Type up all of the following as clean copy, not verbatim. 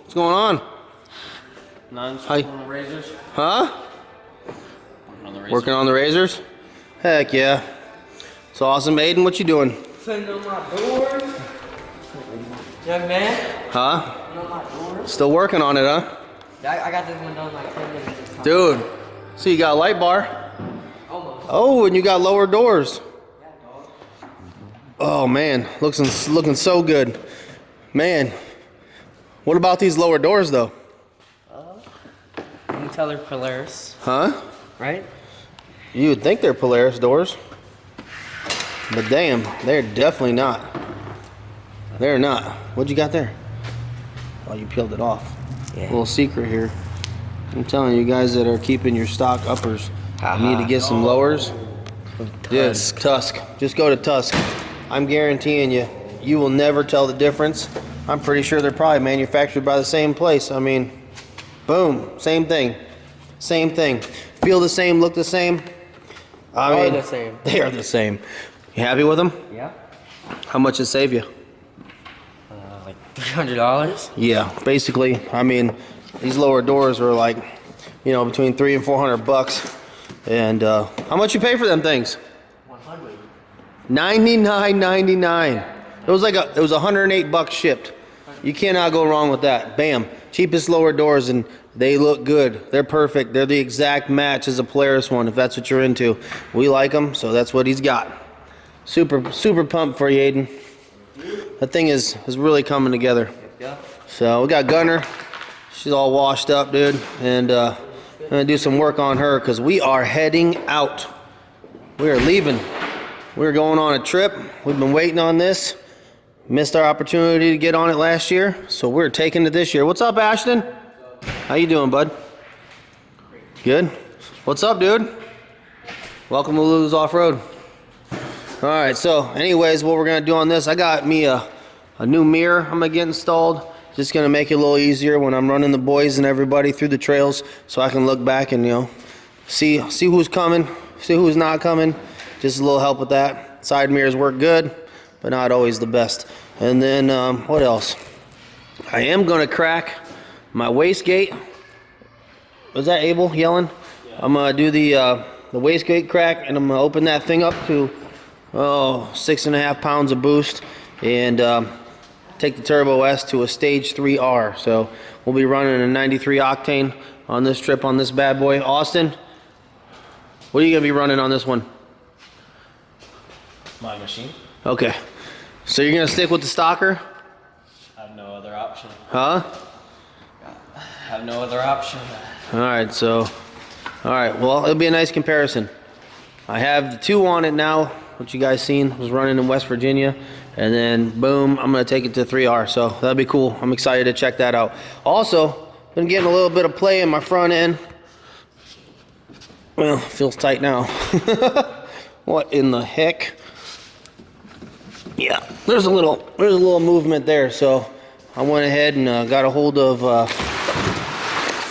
What's going on? Hi. On the razors. Huh? Working on the razors. Working on the razors? Heck yeah. It's awesome. Aiden, what you doing? Putting on my doors. Young man. Huh? Putting on my doors. Still working on it, huh? I got this one done in like 10 minutes. Dude, so you got a light bar? Almost. Oh, and you got lower doors. Yeah, dog. Oh man, looking so good. Man, what about these lower doors though? You can tell they're Polaris, Huh? right? You would think they're Polaris doors. But damn, they're definitely not. They're not. What'd you got there? Oh, you peeled it off. Yeah. Little secret here. I'm telling you guys that are keeping your stock uppers, you need to get some lowers. Dude, Tusk. Just go to Tusk. I'm guaranteeing you, you will never tell the difference. I'm pretty sure they're probably manufactured by the same place. I mean, boom, same thing. Same thing. Feel the same, look the same. I mean, the same. They are the same. You happy with them? Yeah. How much does it save you? Like $300. Yeah, basically. I mean, these lower doors are like, you know, between $300 and $400. And how much you pay for them things? $100. $99.99. It was like it was $108 shipped. You cannot go wrong with that. Bam, cheapest lower doors, and they look good. They're perfect. They're the exact match as a Polaris one, if that's what you're into. We like them, so that's what he's got. Super pumped for you, Aiden. That thing is really coming together. Yeah. So we got Gunner. She's all washed up, dude, and I'm gonna do some work on her because we are heading out. We are leaving. We're going on a trip. We've been waiting on this. Missed our opportunity to get on it last year, so we're taking it this year. What's up, Ashton? How you doing, bud? Good. What's up, dude? Welcome to Lou's Off-Road. All right, so anyways, what we're gonna do on this, I got me a new mirror I'm gonna get installed. Just gonna make it a little easier when I'm running the boys and everybody through the trails, so I can look back and, you know, see who's coming, see who's not coming. Just a little help with that. Side mirrors work good, but not always the best. And then what else? I am gonna crack my wastegate. Was that Abel yelling? Yeah. I'm gonna do the wastegate crack, and I'm gonna open that thing up to 6.5 pounds of boost, and take the Turbo S to a stage 3R. So we'll be running a 93 octane on this trip on this bad boy. Austin, what are you gonna be running on this one? My machine. Okay, so you're gonna stick with the stocker? I have no other option. Huh? I have no other option. All right, well, it'll be a nice comparison. I have the 2 on it now, which you guys seen, was running in West Virginia, and then boom, I'm gonna take it to 3R, so that'll be cool. I'm excited to check that out. Also, been getting a little bit of play in my front end. Well, it feels tight now. What in the heck? Yeah, there's a little movement there, so I went ahead and got a hold of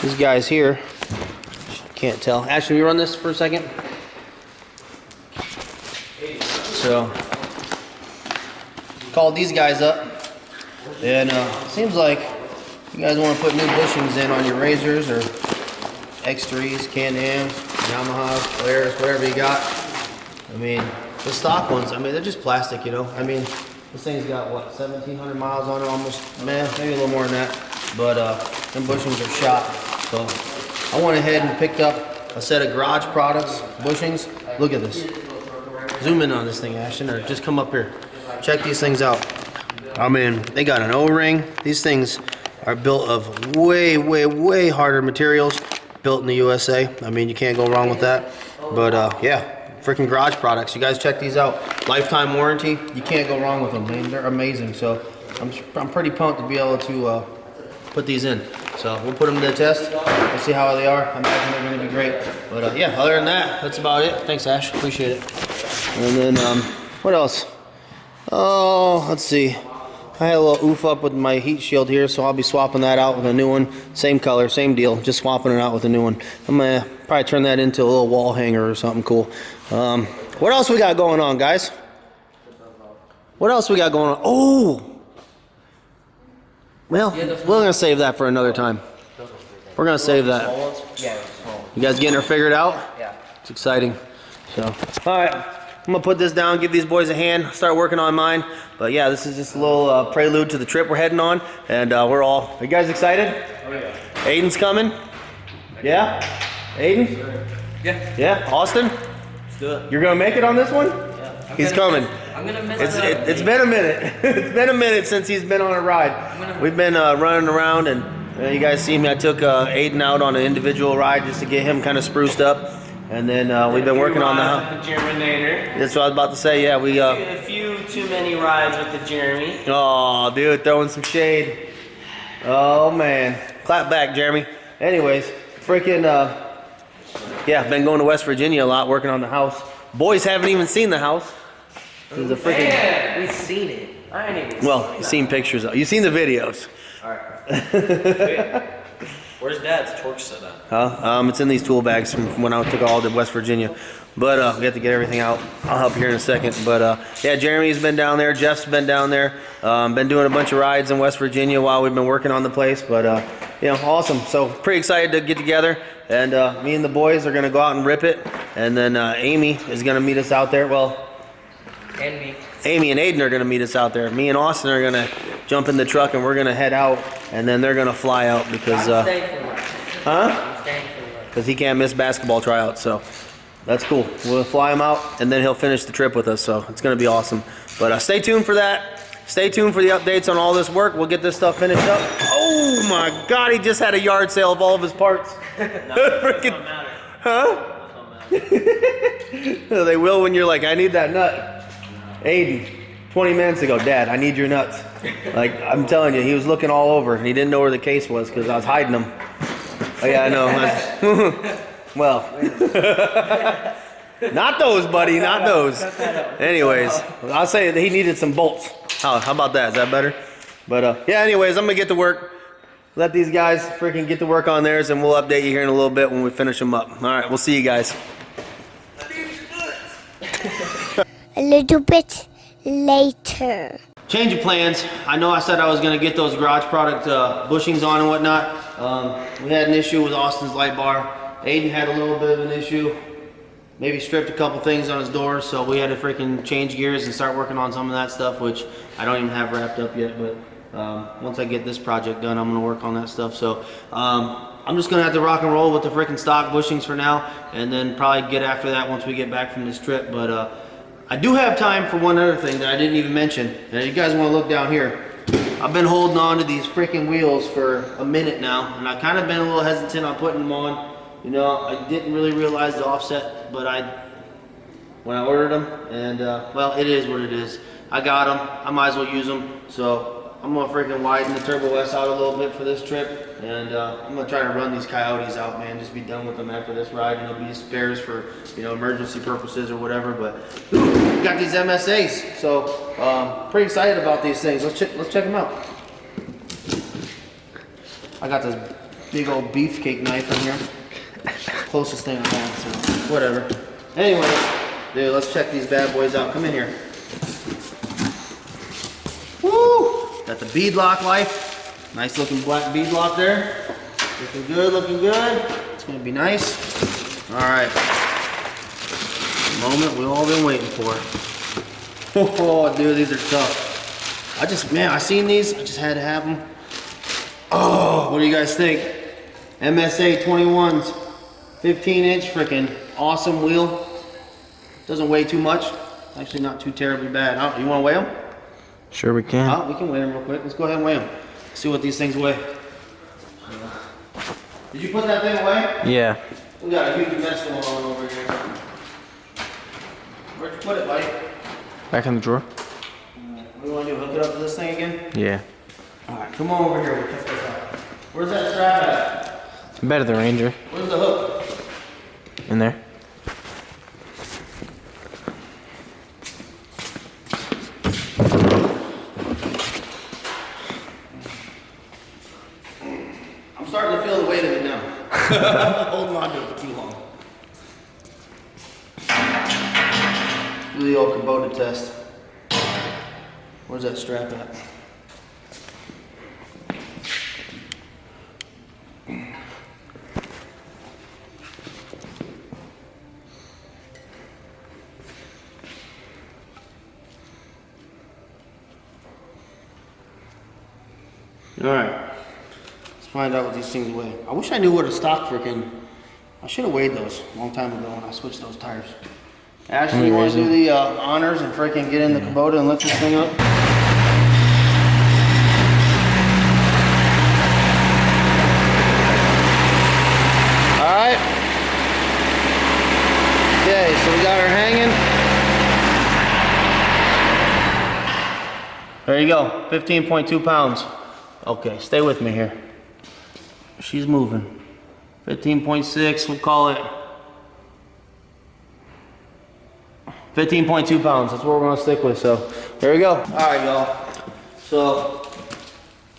these guys here. Can't tell. Ashton, you run this for a second? So, called these guys up, and seems like you guys want to put new bushings in on your razors or X3s, Can-Ams, Yamahas, Polaris, whatever you got. I mean, the stock ones, I mean, they're just plastic, you know. I mean, this thing's got, what, 1,700 miles on it almost? Man, maybe a little more than that. But them bushings are shot. So I went ahead and picked up a set of Garage Products bushings. Look at this. Zoom in on this thing, Ashton, or just come up here. Check these things out. I mean, they got an O-ring. These things are built of way harder materials, built in the USA. I mean, you can't go wrong with that. But yeah. Freaking Garage Products. You guys check these out. Lifetime warranty. You can't go wrong with them, man. They're amazing. So I'm pretty pumped to be able to put these in. So we'll put them to the test. We'll see how they are. I imagine they're going to be great. But yeah, other than that, that's about it. Thanks, Ash. Appreciate it. And then what else? Oh, let's see. I had a little oof up with my heat shield here, so I'll be swapping that out with a new one. Same color, same deal, just swapping it out with a new one. I'm gonna probably turn that into a little wall hanger or something cool. What else we got going on, guys? What else we got going on? Oh! Well, we're gonna save that for another time. We're gonna save that. Yeah. You guys getting her figured out? Yeah. It's exciting. So, all right, I'm gonna put this down, give these boys a hand, start working on mine. But yeah, this is just a little prelude to the trip we're heading on, and we're all. Are you guys excited? Oh yeah. Aiden's coming. Yeah. Aiden. Yeah. Yeah. Austin. Let's do it. You're gonna make it on this one? Yeah. He's coming. I'm gonna miss It's been a minute. It's been a minute since he's been on a ride. We've been running around, and you guys see me. I took Aiden out on an individual ride just to get him kind of spruced up, and then we've been working on the Germinator. That's what I was about to say. Yeah, we. A few too many rides with the Jeremy. Oh, dude, throwing some shade. Oh man, clap back, Jeremy. Anyways, freaking. Yeah, been going to West Virginia a lot, working on the house. Boys haven't even seen the house. This is a freaking. Man, we've seen it. I ain't even. Well, you've seen pictures. You've seen the videos. All right. Where's Dad's torch set up? Huh? It's in these tool bags from when I took all to West Virginia. But we have to get everything out. I'll help you here in a second. But yeah, Jeremy's been down there. Jeff's been down there. Been doing a bunch of rides in West Virginia while we've been working on the place. But you know, awesome. So pretty excited to get together. And me and the boys are gonna go out and rip it. And then Amy is gonna meet us out there. Well, And me. Amy and Aiden are gonna meet us out there. Me and Austin are gonna jump in the truck and we're gonna head out. And then they're gonna fly out because I'm staying for lunch. huh? I'm staying for lunch. Because he can't miss basketball tryouts, so that's cool. We'll fly him out, and then he'll finish the trip with us, so it's going to be awesome. But stay tuned for that. Stay tuned for the updates on all this work. We'll get this stuff finished up. Oh my God, he just had a yard sale of all of his parts. Freaking, Matter. huh? They will when you're like, I need that nut. Aiden, 20 minutes ago, Dad, I need your nuts. Like, I'm telling you, he was looking all over, and he didn't know where the case was because I was hiding them. Oh, yeah, I know. Well, not those, buddy, not those. Anyways, I'll say that he needed some bolts. How about that? Is that better? But yeah, anyways, I'm gonna get to work. Let these guys freaking get to work on theirs, and we'll update you here in a little bit when we finish them up. All right, we'll see you guys. A little bit later. Change of plans. I know I said I was gonna get those garage product bushings on and whatnot. We had an issue with Austin's light bar. Aiden had a little bit of an issue. Maybe stripped a couple things on his doors, so we had to freaking change gears and start working on some of that stuff, which I don't even have wrapped up yet. But once I get this project done, I'm gonna work on that stuff. So I'm just gonna have to rock and roll with the freaking stock bushings for now, and then probably get after that once we get back from this trip. But I do have time for one other thing that I didn't even mention. And you guys want to look down here. I've been holding on to these freaking wheels for a minute now, and I've kind of been a little hesitant on putting them on. You know, I didn't really realize the offset, but when I ordered them, and well, it is what it is. I got them. I might as well use them. So I'm gonna freaking widen the Turbo S out a little bit for this trip, and I'm gonna try to run these Coyotes out, man. Just be done with them after this ride, and it'll be spares for, you know, emergency purposes or whatever. But we got these MSAs, so pretty excited about these things. Let's check them out. I got this big old beefcake knife in here. Closest thing I have, so whatever. Anyways, dude, let's check these bad boys out. Come in here. Woo! Got the bead lock life. Nice looking black bead lock there. Looking good, looking good. It's gonna be nice. All right. The moment we've all been waiting for. Oh, dude, these are tough. I seen these. I just had to have them. Oh, what do you guys think? MSA 21s, 15-inch, freaking awesome wheel. Doesn't weigh too much. Actually, not too terribly bad. You want to weigh them? Sure we can. We can weigh them real quick. Let's go ahead and weigh them. See what these things weigh. Did you put that thing away? Yeah. We got a huge mess going on over here. Where'd you put it, buddy? Back in the drawer? What do you want to do? Hook it up to this thing again? Yeah. Alright, come on over here. We'll check this out. Where's that strap at? Better than Ranger. Where's the hook? In there. I'm starting to feel the weight of it now. Holding on to it for too long. Do the old Kubota test. Where's that strap at? Alright. Let's find out what these things weigh. I wish I knew what a stock freaking... I should have weighed those a long time ago when I switched those tires. Ashley, you want to do the honors and freaking get in the Kubota and lift this thing up? Alright. Okay, so we got her hanging. There you go, 15.2 pounds. Okay, stay with me here. She's moving. 15.6, we'll call it 15.2 pounds. That's what we're gonna stick with. So there we go. All right, y'all. So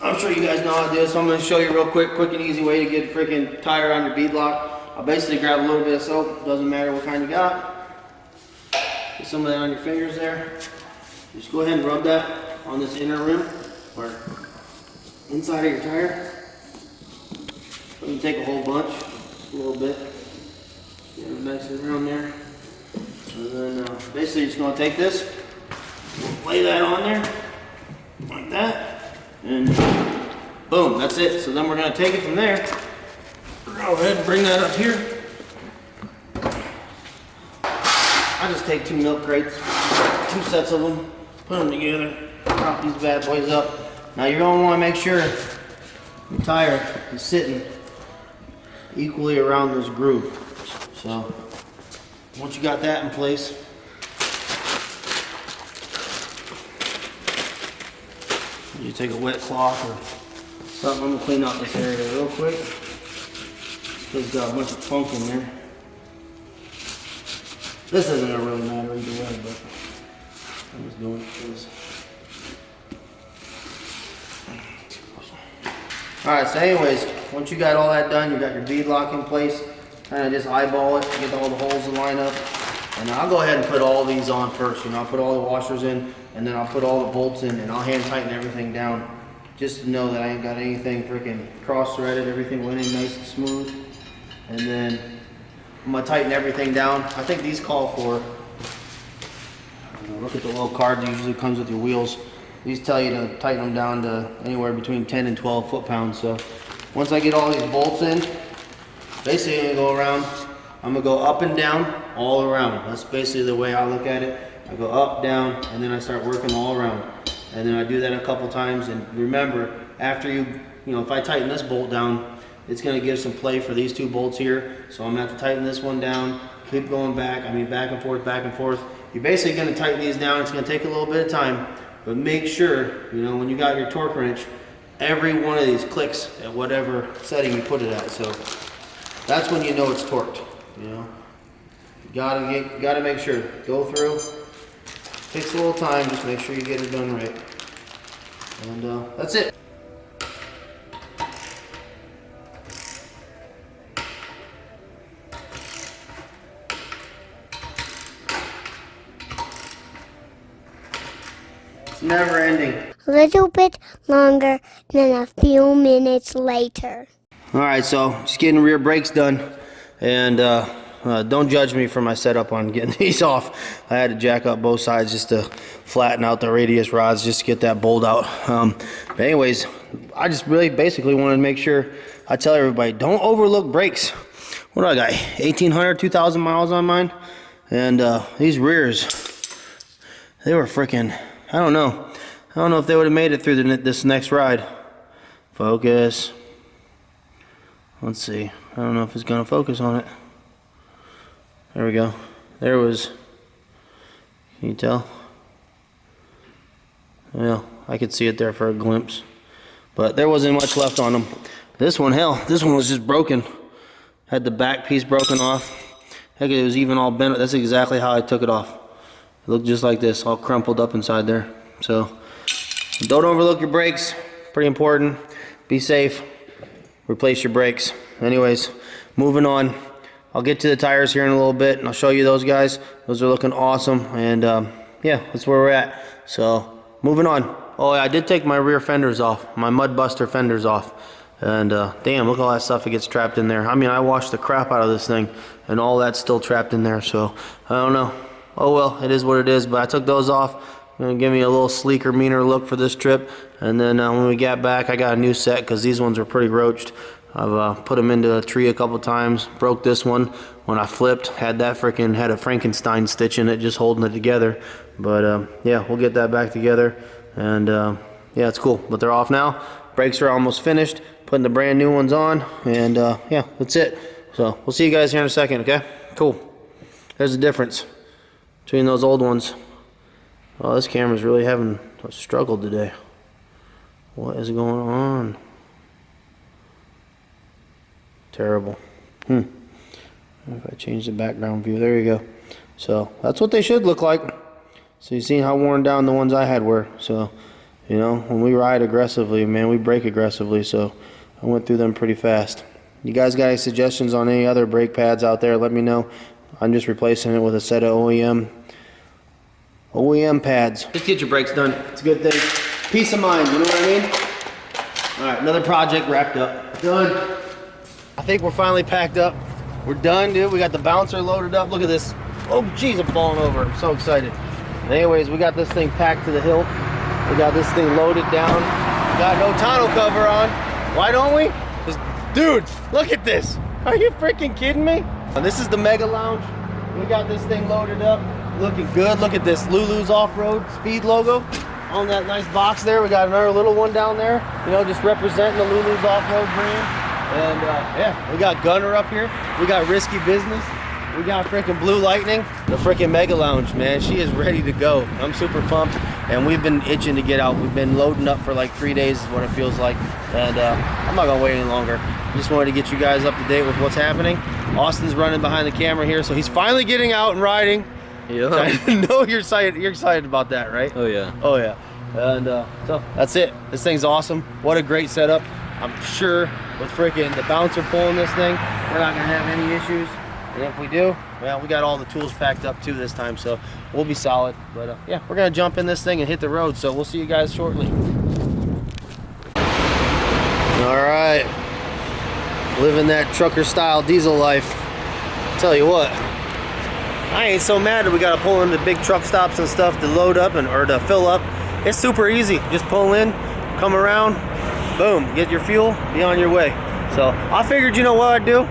I'm sure you guys know how to do this. So I'm gonna show you real quick and easy way to get a freaking tire on your bead lock. I'll basically grab a little bit of soap. Doesn't matter what kind you got. Get some of that on your fingers there. Just go ahead and rub that on this inner rim or inside of your tire. You can take a whole bunch, just a little bit. Get it nice and around there. And then basically you're just going to take this, lay that on there, like that, and boom, that's it. So then we're going to take it from there. Go ahead and bring that up here. I just take 2 milk crates, 2 sets of them, put them together, prop these bad boys up. Now you're going to want to make sure the tire is sitting equally around this groove. So once you got that in place, you take a wet cloth or something. I'm gonna clean out this area real quick. It's got a bunch of funk in there. This isn't gonna really matter either way, but I'm just doing it because. Alright, so anyways, once you got all that done, you got your bead lock in place, kind of just eyeball it, get all the holes to line up. And I'll go ahead and put all these on first. You know, I'll put all the washers in, and then I'll put all the bolts in, and I'll hand tighten everything down. Just to know that I ain't got anything freaking cross-threaded, everything went in nice and smooth. And then I'm gonna tighten everything down. I think these call for, look at the little card that usually comes with your wheels. These tell you to tighten them down to anywhere between 10 and 12 foot-pounds. So once I get all these bolts in, basically I'm gonna go around, I'm gonna go up and down, all around. That's basically the way I look at it. I go up, down, and then I start working all around. And then I do that a couple times. And remember, after you know, if I tighten this bolt down, it's gonna give some play for these 2 bolts here. So I'm gonna have to tighten this one down, keep going back, back and forth, back and forth. You're basically gonna tighten these down. It's gonna take a little bit of time. But make sure, you know, when you got your torque wrench, every one of these clicks at whatever setting you put it at. So that's when you know it's torqued, you know. You gotta make sure. Go through. Takes a little time, just make sure you get it done right. And that's it. It's never ending. A little bit longer than a few minutes later. Alright, so just getting rear brakes done. And don't judge me for my setup on getting these off. I had to jack up both sides just to flatten out the radius rods just to get that bolt out. But anyways, I just really basically wanted to make sure I tell everybody, don't overlook brakes. What do I got? 1,800, 2,000 miles on mine. And these rears, they were freaking, I don't know if they would have made it through this next ride. Focus. Let's see. I don't know if it's going to focus on it. There we go. There was. Can you tell? Well, I could see it there for a glimpse. But there wasn't much left on them. This one, hell, this one was just broken. Had the back piece broken off. Heck, it was even all bent. That's exactly how I took it off. It looked just like this, all crumpled up inside there. So, don't overlook your brakes. Pretty important. Be safe. Replace your brakes. Anyways, moving on. I'll get to the tires here in a little bit and I'll show you those guys. Those are looking awesome. And yeah, that's where we're at. So, moving on. Oh, I did take my rear fenders off. My mud buster fenders off. And damn, look at all that stuff that gets trapped in there. I mean, I washed the crap out of this thing and all that's still trapped in there. So, I don't know. Oh well, it is what it is. But I took those off. Gonna give me a little sleeker, meaner look for this trip. And then when we get back, I got a new set because these ones were pretty roached. I've put them into a tree a couple times. Broke this one when I flipped. Had a Frankenstein stitch in it, just holding it together. But yeah, we'll get that back together. And yeah, it's cool. But they're off now. Brakes are almost finished. Putting the brand new ones on. And yeah, that's it. So we'll see you guys here in a second, okay? Cool. There's a difference between those old ones. Oh, this camera's really having a struggle today. What is going on? Terrible. If I change the background view, there you go. So that's what they should look like. So you see how worn down the ones I had were. So, you know, when we ride aggressively, man, we brake aggressively. So I went through them pretty fast. You guys got any suggestions on any other brake pads out there? Let me know. I'm just replacing it with a set of OEM pads. Just get your brakes done. It's a good thing. Peace of mind, you know what I mean? Alright, another project wrapped up. Done. I think we're finally packed up. We're done, dude. We got the bouncer loaded up. Look at this. Oh, jeez, I'm falling over. I'm so excited. Anyways, we got this thing packed to the hilt. We got this thing loaded down. We got no tonneau cover on. Why don't we? Because, dude, look at this. Are you freaking kidding me? And this is the Mega Lounge. We got this thing loaded up. Looking good. Look at this Lulu's Offroad Speed logo on that nice box there. We got another little one down there, you know, just representing the Lulu's Offroad brand. And yeah, we got Gunner up here. We got Risky Business. We got freaking Blue Lightning. The freaking Mega Lounge, man. She is ready to go. I'm super pumped. And we've been itching to get out. We've been loading up for like 3 days is what it feels like. And I'm not gonna wait any longer. Just wanted to get you guys up to date with what's happening. Austin's running behind the camera here, so he's finally getting out and riding. Yeah. So I know you're excited about that, right? Oh yeah. Oh yeah. And so that's it. This thing's awesome. What a great setup. I'm sure with freaking the bouncer pulling this thing, we're not gonna have any issues. And if we do, well, we got all the tools packed up too this time, so we'll be solid. But yeah, we're gonna jump in this thing and hit the road. So we'll see you guys shortly. All right, living that trucker style diesel life. Tell you what, I ain't so mad that we gotta pull into big truck stops and stuff to load up or to fill up. It's super easy. Just pull in, come around, boom, get your fuel, be on your way. So I figured, you know what I'd do?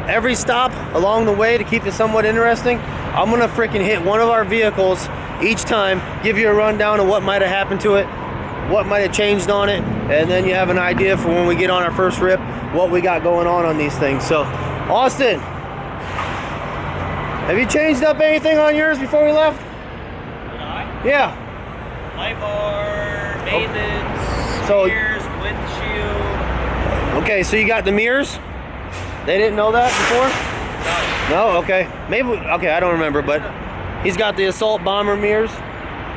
Every stop along the way, to keep it somewhat interesting, I'm gonna freaking hit one of our vehicles each time, give you a rundown of what might have happened to it, what might have changed on it, and then you have an idea for when we get on our first rip, what we got going on these things. So, Austin, have you changed up anything on yours before we left? Yeah. Light bar, maintenance, mirrors, windshield. Okay, so you got the mirrors? They didn't know that before? No, okay. Maybe, okay, I don't remember, but he's got the Assault Bomber mirrors.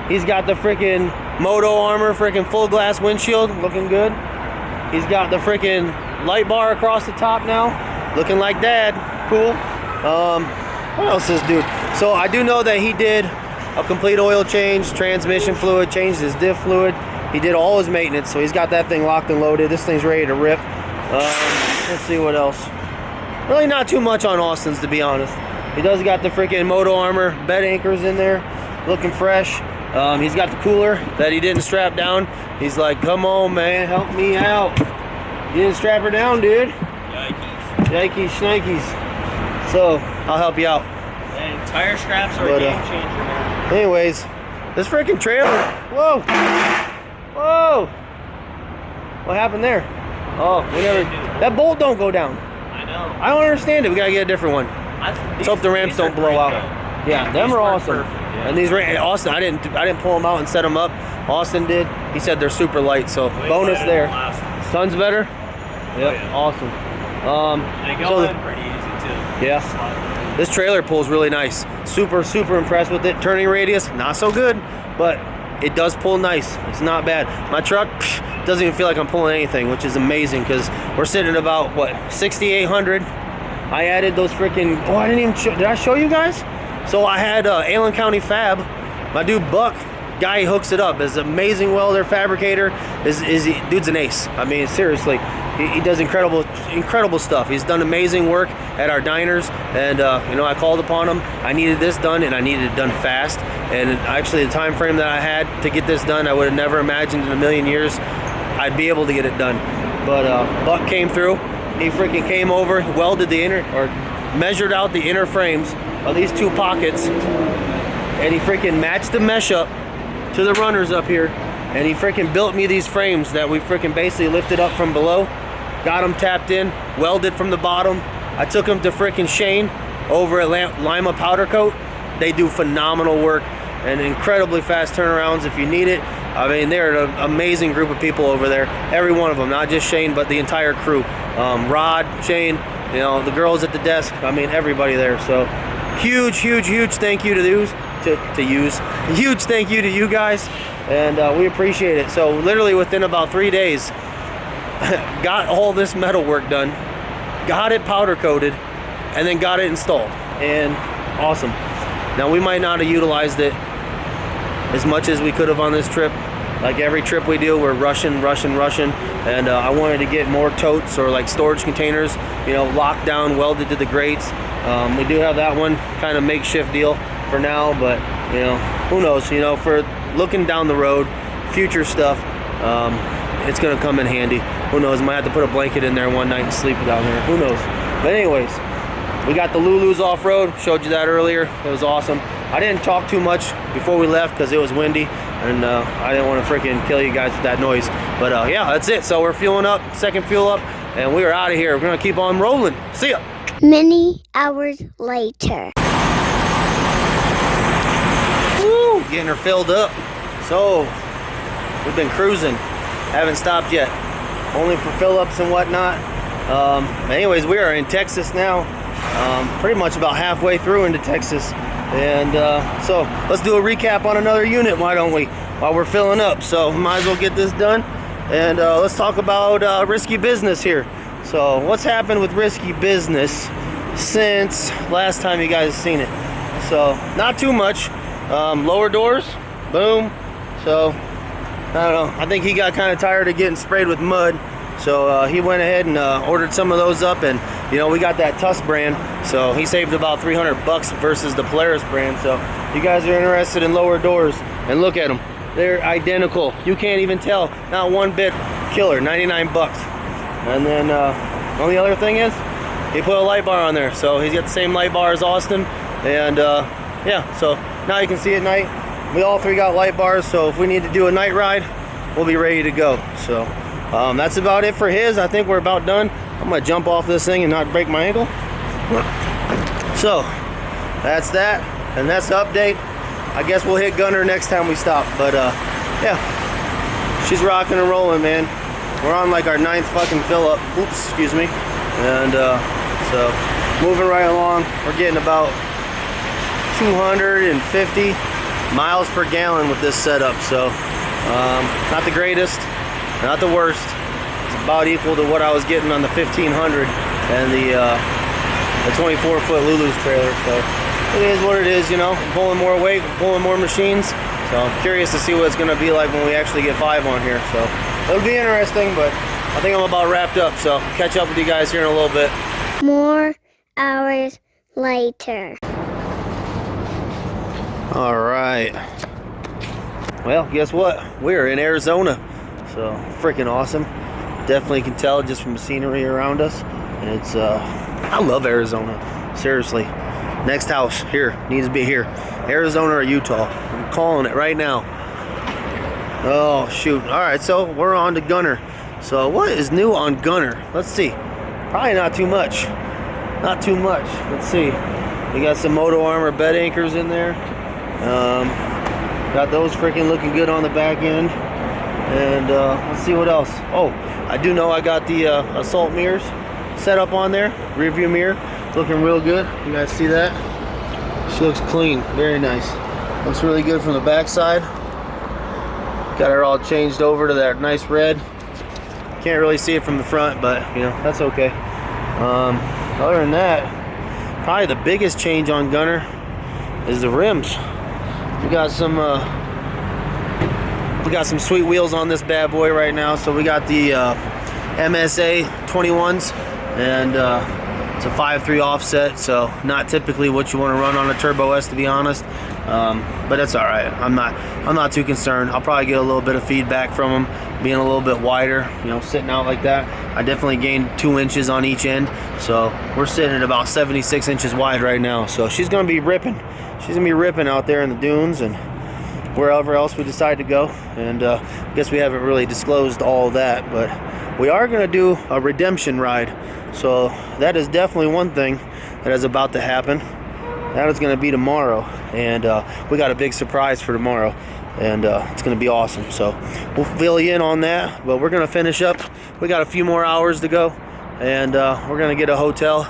He's got the freaking Moto Armor, freaking full glass windshield, looking good. He's got the freaking light bar across the top now, looking like dad. Cool. What else is dude? So I do know that he did a complete oil change, transmission fluid, changed his diff fluid. He did all his maintenance, so he's got that thing locked and loaded. This thing's ready to rip. Let's see what else. Really not too much on Austin's, to be honest. He does got the freaking Moto Armor bed anchors in there, looking fresh. He's got the cooler that he didn't strap down. He's like, come on, man, help me out. You didn't strap her down, dude. Yikes. Yikes, shnikes. So, I'll help you out. And tire straps are a game changer, man. Anyways, this freaking trailer. Whoa. Whoa. What happened there? Oh, we never. That bolt don't go down. I know. I don't understand it. We gotta get a different one. Let's hope the ramps don't blow out. Yeah, them are awesome. Yeah. And these Austin, I didn't pull them out and set them up. Austin did. He said they're super light, so bonus there. Tons better. Yep, yeah. Awesome. They go in pretty easy too. Yeah. This trailer pulls really nice. Super impressed with it. Turning radius, not so good, but it does pull nice. It's not bad. My truck doesn't even feel like I'm pulling anything, which is amazing because we're sitting at about what 6,800. I added those freaking. Oh, I didn't even show. Did I show you guys? So I had Allen County Fab. My dude Buck, guy he hooks it up, is an amazing welder, fabricator. Dude's an ace. I mean, seriously, he does incredible stuff. He's done amazing work at our diners, and you know, I called upon him. I needed this done, and I needed it done fast. And actually, the time frame that I had to get this done, I would have never imagined in a million years I'd be able to get it done. But Buck came through. He freaking came over, welded the inner, or measured out the inner frames of these two pockets, and he freaking matched the mesh up to the runners up here, and he freaking built me these frames that we freaking basically lifted up from below, got them tapped in, welded from the bottom. I took them to freaking Shane over at Lima Powder Coat. They do phenomenal work and incredibly fast turnarounds if you need it. I mean, they're an amazing group of people over there. Every one of them, not just Shane, but the entire crew. Rod, Shane, you know, the girls at the desk. I mean, everybody there. So huge thank you huge thank you to you guys, and we appreciate it. So literally within about 3 days, got all this metal work done, got it powder coated, and then got it installed. And awesome. Now, we might not have utilized it as much as we could have on this trip. Like every trip we do, we're rushing, and I wanted to get more totes or like storage containers, you know, locked down, welded to the grates. We do have that one kind of makeshift deal for now, but you know, who knows, you know, for looking down the road, future stuff, it's gonna come in handy. Who knows, might have to put a blanket in there one night and sleep down there, who knows. But anyways, we got the Lulu's off-road, showed you that earlier. It was awesome. I didn't talk too much before we left because it was windy, and I didn't want to freaking kill you guys with that noise. But yeah, that's it. So we're fueling up, second fuel up, and we are out of here. We're gonna keep on rolling. See ya. Many hours later. Woo, getting her filled up. So we've been cruising, haven't stopped yet, only for fill-ups and whatnot. Anyways, we are in Texas now, pretty much about halfway through into Texas. And so let's do a recap on another unit, why don't we, while we're filling up. So might as well get this done, and let's talk about risky business here. So what's happened with risky business since last time you guys have seen it? So not too much. Lower doors, boom. So I don't know, I think he got kind of tired of getting sprayed with mud, so he went ahead and ordered some of those up. And you know, we got that Tusk brand, so he saved about $300 versus the Polaris brand. So you guys are interested in lower doors, and look at them, they're identical. You can't even tell, not one bit. Killer, 99 bucks. And then only other thing is, he put a light bar on there, so he's got the same light bar as Austin. And yeah, so now you can see at night. We all three got light bars, so if we need to do a night ride, we'll be ready to go. So that's about it for his. I think we're about done. I'm gonna jump off this thing and not break my ankle. So that's that, and that's the update. I guess we'll hit Gunner next time we stop. But yeah, she's rocking and rolling, man. We're on like our 9th fucking fill up. Oops, excuse me. And so moving right along. We're getting about 250 miles per gallon with this setup. So not the greatest, not the worst. It's about equal to what I was getting on the 1500 and the 24-foot Lulu's trailer. So it is what it is, you know. I'm pulling more weight, pulling more machines. So I'm curious to see what it's going to be like when we actually get 5 on here. So it'll be interesting, but I think I'm about wrapped up. So I'll catch up with you guys here in a little bit. More hours later. All right. Well, guess what? We're in Arizona. So freaking awesome. Definitely can tell just from the scenery around us. And it's I love Arizona. Seriously. Next house here needs to be here. Arizona or Utah. I'm calling it right now. Oh shoot. Alright, so we're on to Gunner. So what is new on Gunner? Let's see. Probably not too much. Not too much. Let's see. We got some Moto Armor bed anchors in there. Got those freaking looking good on the back end. And let's see what else. Oh, I do know I got the assault mirrors set up on there. Rear view mirror. Looking real good. You guys see that? She looks clean. Very nice. Looks really good from the back side. Got her all changed over to that nice red. Can't really see it from the front, but you know, that's okay. Other than that, probably the biggest change on Gunner is the rims. We got some sweet wheels on this bad boy right now. So we got the MSA 21s, and it's a 5.3 offset, so not typically what you want to run on a Turbo S, to be honest. But that's all right. I'm not too concerned. I'll probably get a little bit of feedback from them being a little bit wider, you know, sitting out like that. I definitely gained 2 inches on each end, so we're sitting at about 76 inches wide right now. So she's gonna be ripping. She's gonna be ripping out there in the dunes and wherever else we decide to go. And I guess we haven't really disclosed all that, but we are gonna do a redemption ride. So that is definitely one thing that is about to happen. That is going to be tomorrow, and we got a big surprise for tomorrow, and it's going to be awesome. So we'll fill you in on that, but we're going to finish up. We got a few more hours to go, and we're going to get a hotel,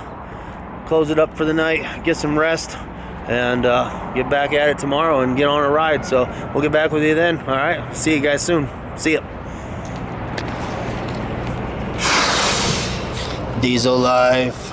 close it up for the night, get some rest, and get back at it tomorrow and get on a ride. So we'll get back with you then. All right, see you guys soon. See ya. Diesel life.